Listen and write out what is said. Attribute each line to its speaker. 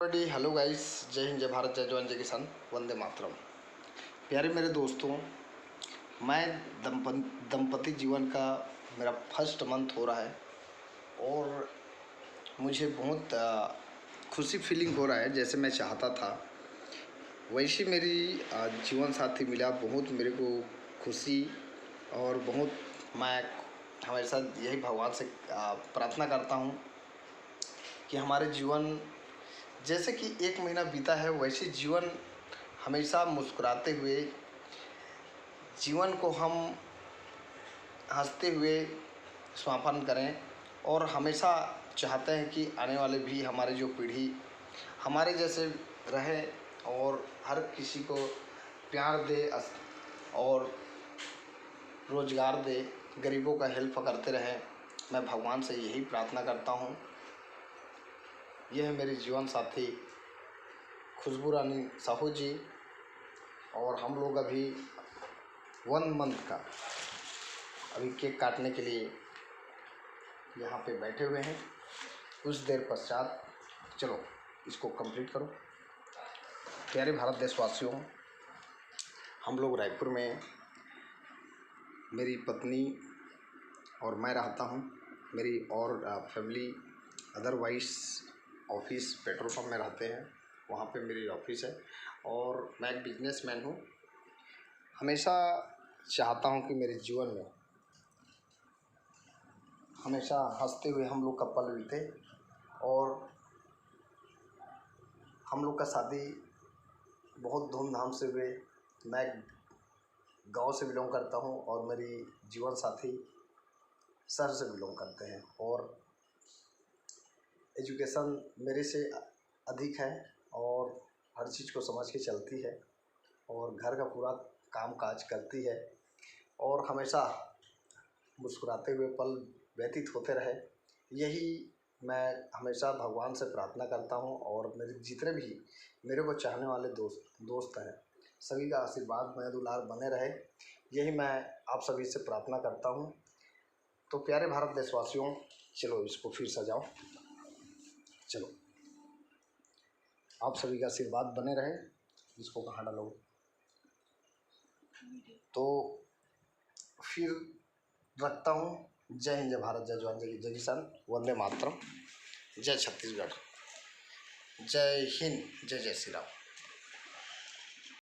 Speaker 1: Hello guys, जय हिंद, जय भारत, जय जवान, जय किसान, वंदे मातरम। प्यारे मेरे दोस्तों, मैं दंपति जीवन का मेरा फर्स्ट मंथ हो रहा है और मुझे बहुत खुशी फीलिंग हो रहा है। जैसे मैं चाहता था वैसे मेरी जीवन साथी मिला। बहुत मेरे को खुशी और बहुत मैं हमेशा यही भगवान से प्रार्थना करता हूँ कि हमारे जीवन जैसे कि एक महीना बीता है वैसे जीवन हमेशा मुस्कुराते हुए जीवन को हम हंसते हुए समापन करें। और हमेशा चाहते हैं कि आने वाले भी हमारी जो पीढ़ी हमारे जैसे रहे और हर किसी को प्यार दे और रोज़गार दे, गरीबों का हेल्प करते रहें। मैं भगवान से यही प्रार्थना करता हूँ। यह है मेरी जीवन साथी खुशबू रानी साहू जी और हम लोग अभी 1 मंथ का अभी केक काटने के लिए यहाँ पे बैठे हुए हैं। कुछ देर पश्चात चलो इसको कंप्लीट करो। प्यारे भारत देशवासियों, हम लोग रायपुर में मेरी पत्नी और मैं रहता हूँ। मेरी और family otherwise office petrol pump में रहते हैं, वहाँ पे मेरी ऑफिस है और मैं एक बिजनेसमैन हूँ। हमेशा चाहता हूँ कि मेरे जीवन में हमेशा हंसते हुए हम लोग का पल बीते। और हम लोग का शादी बहुत धूमधाम से हुए। मैं गांव से बिलोंग करता हूँ और मेरी जीवन साथी शहर से बिलोंग करते हैं और एजुकेशन मेरे से अधिक है और हर चीज़ को समझ के चलती है और घर का पूरा काम काज करती है और हमेशा मुस्कुराते हुए पल व्यतीत होते रहे। यही मैं हमेशा भगवान से प्रार्थना करता हूँ और मेरे जितने भी मेरे को चाहने वाले दोस्त हैं, सभी का आशीर्वाद मैं दुलार बने रहे, यही मैं आप सभी से प्रार्थना करता हूँ। तो प्यारे भारत देशवासियों, चलो इसको फिर सजाओ। चलो आप सभी का आशीर्वाद बने रहे। इसको कहाँ डालोगे? तो फिर रखता हूँ। जय हिंद, जय भारत, जय जवान, जय किसान, वंदे मातरम। जय छत्तीसगढ़, जय हिंद, जय जय श्री राम।